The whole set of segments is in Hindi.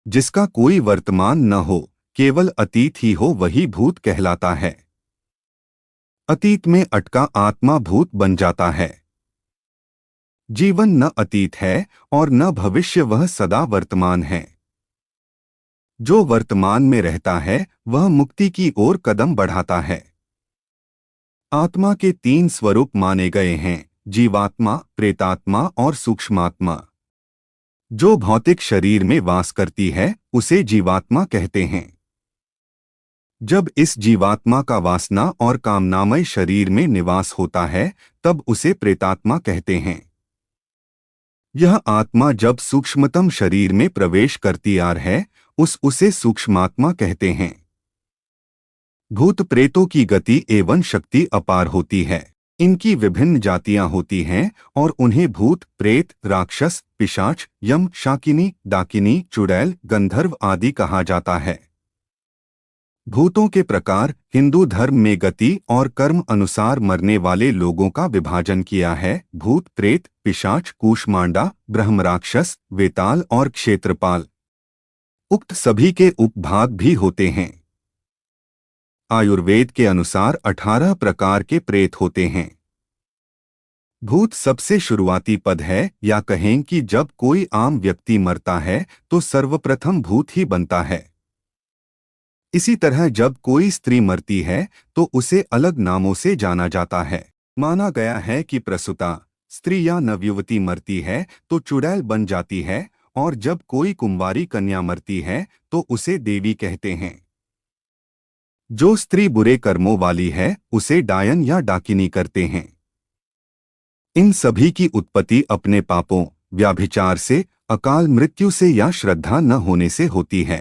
जिसका कोई वर्तमान न हो, केवल अतीत ही हो, वही भूत कहलाता है। अतीत में अटका आत्मा भूत बन जाता है। जीवन न अतीत है और न भविष्य, वह सदा वर्तमान है। जो वर्तमान में रहता है वह मुक्ति की ओर कदम बढ़ाता है। आत्मा के 3 स्वरूप माने गए हैं: जीवात्मा, प्रेतात्मा और सूक्ष्मात्मा। जो भौतिक शरीर में वास करती है उसे जीवात्मा कहते हैं। जब इस जीवात्मा का वासना और कामनामय शरीर में निवास होता है तब उसे प्रेतात्मा कहते हैं। यह आत्मा जब सूक्ष्मतम शरीर में प्रवेश करती है उसे सूक्ष्मात्मा कहते हैं। भूत प्रेतों की गति एवं शक्ति अपार होती है। इनकी विभिन्न जातियां होती हैं और उन्हें भूत, प्रेत, राक्षस, पिशाच, यम, शाकिनी, डाकिनी, चुड़ैल, गंधर्व आदि कहा जाता है। भूतों के प्रकार हिंदू धर्म में गति और कर्म अनुसार मरने वाले लोगों का विभाजन किया है: भूत, प्रेत, पिशाच, कूष्मांडा, ब्रह्मराक्षस, वेताल और क्षेत्रपाल। उक्त सभी के उपभाग भी होते हैं। आयुर्वेद के अनुसार 18 प्रकार के प्रेत होते हैं। भूत सबसे शुरुआती पद है, या कहें कि जब कोई आम व्यक्ति मरता है तो सर्वप्रथम भूत ही बनता है। इसी तरह जब कोई स्त्री मरती है तो उसे अलग नामों से जाना जाता है। माना गया है कि प्रसूता स्त्री या नवयुवती मरती है तो चुड़ैल बन जाती है, और जब कोई कुंवारी कन्या मरती है तो उसे देवी कहते हैं। जो स्त्री बुरे कर्मों वाली है उसे डायन या डाकिनी करते हैं। इन सभी की उत्पत्ति अपने पापों, व्याभिचार से, अकाल मृत्यु से या श्रद्धा न होने से होती है।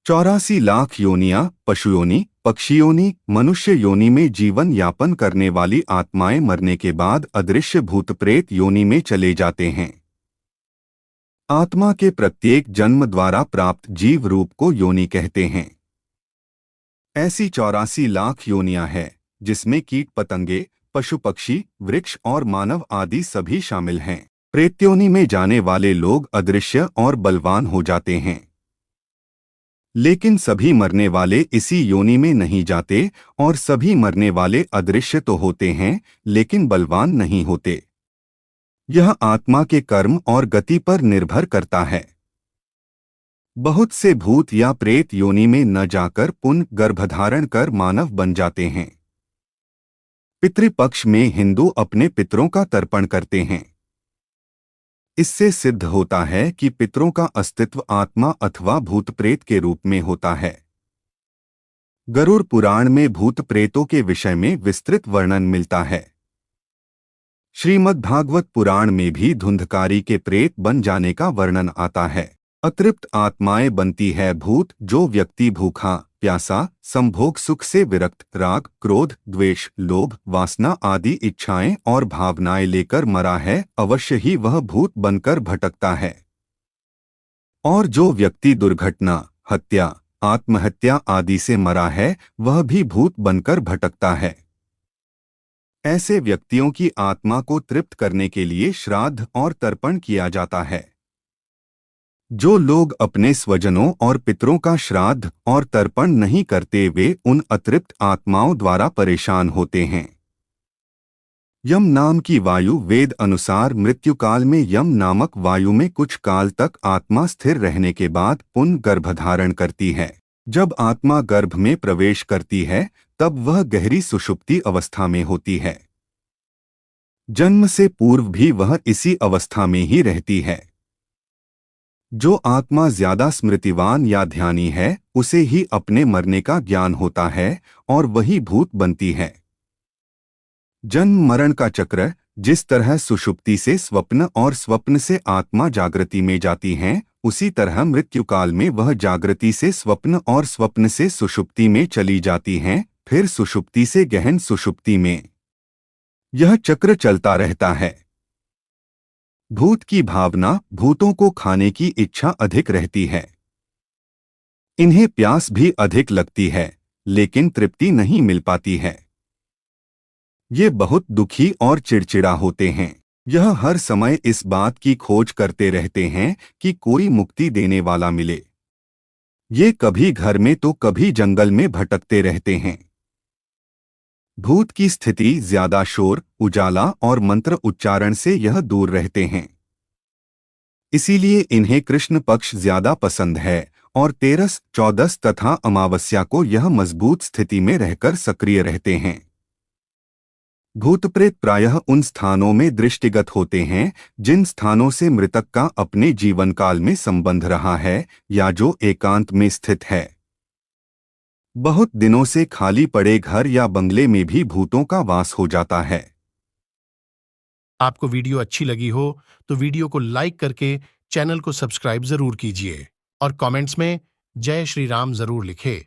84 लाख योनियां, पशु योनि, पक्षी योनि, मनुष्य योनि में जीवन यापन करने वाली आत्माएं मरने के बाद अदृश्य भूत प्रेत योनि में चले जाते हैं। आत्मा के प्रत्येक जन्म द्वारा प्राप्त जीव रूप को योनि कहते हैं। ऐसी 84 लाख योनियां हैं जिसमें कीट पतंगे, पशु पक्षी, वृक्ष और मानव आदि सभी शामिल हैं। प्रेत्योनि में जाने वाले लोग अदृश्य और बलवान हो जाते हैं। लेकिन सभी मरने वाले इसी योनि में नहीं जाते, और सभी मरने वाले अदृश्य तो होते हैं लेकिन बलवान नहीं होते। यह आत्मा के कर्म और गति पर निर्भर करता है। बहुत से भूत या प्रेत योनि में न जाकर पुनः गर्भधारण कर मानव बन जाते हैं। पितृपक्ष में हिंदू अपने पितरों का तर्पण करते हैं। इससे सिद्ध होता है कि पितरों का अस्तित्व आत्मा अथवा भूत प्रेत के रूप में होता है। गरुड़ पुराण में भूत प्रेतों के विषय में विस्तृत वर्णन मिलता है। श्रीमद्भागवत पुराण में भी धुंधकारी के प्रेत बन जाने का वर्णन आता है। अतृप्त आत्माएं बनती है भूत। जो व्यक्ति भूखा, प्यासा, संभोग सुख से विरक्त, राग, क्रोध, द्वेष, लोभ, वासना आदि इच्छाएं और भावनाएं लेकर मरा है, अवश्य ही वह भूत बनकर भटकता है। और जो व्यक्ति दुर्घटना, हत्या, आत्महत्या आदि से मरा है, वह भी भूत बनकर भटकता है। ऐसे व्यक्तियों की आत्मा को तृप्त करने के लिए श्राद्ध और तर्पण किया जाता है। जो लोग अपने स्वजनों और पितरों का श्राद्ध और तर्पण नहीं करते वे उन अतृप्त आत्माओं द्वारा परेशान होते हैं। यम नाम की वायु वेद अनुसार मृत्युकाल में यम नामक वायु में कुछ काल तक आत्मा स्थिर रहने के बाद पुनः गर्भधारण करती है। जब आत्मा गर्भ में प्रवेश करती है तब वह गहरी सुषुप्ति अवस्था में होती है। जन्म से पूर्व भी वह इसी अवस्था में ही रहती है। जो आत्मा ज्यादा स्मृतिवान या ध्यानी है उसे ही अपने मरने का ज्ञान होता है और वही भूत बनती है। जन्म मरण का चक्र जिस तरह सुषुप्ति से स्वप्न और स्वप्न से आत्मा जागृति में जाती हैं, उसी तरह मृत्युकाल में वह जागृति से स्वप्न और स्वप्न से सुषुप्ति में चली जाती हैं, फिर सुषुप्ति से गहन सुषुप्ति में। यह चक्र चलता रहता है। भूत की भावना, भूतों को खाने की इच्छा अधिक रहती है। इन्हें प्यास भी अधिक लगती है लेकिन तृप्ति नहीं मिल पाती है। ये बहुत दुखी और चिड़चिड़ा होते हैं। यह हर समय इस बात की खोज करते रहते हैं कि कोई मुक्ति देने वाला मिले। ये कभी घर में तो कभी जंगल में भटकते रहते हैं। भूत की स्थिति ज्यादा शोर, उजाला और मंत्र उच्चारण से यह दूर रहते हैं। इसीलिए इन्हें कृष्ण पक्ष ज्यादा पसंद है और तेरस, चौदस तथा अमावस्या को यह मजबूत स्थिति में रहकर सक्रिय रहते हैं। भूत प्रेत प्रायः उन स्थानों में दृष्टिगत होते हैं जिन स्थानों से मृतक का अपने जीवन काल में संबंध रहा है या जो एकांत में स्थित है। बहुत दिनों से खाली पड़े घर या बंगले में भी भूतों का वास हो जाता है। आपको वीडियो अच्छी लगी हो तो वीडियो को लाइक करके चैनल को सब्सक्राइब जरूर कीजिए और कमेंट्स में जय श्री राम जरूर लिखें।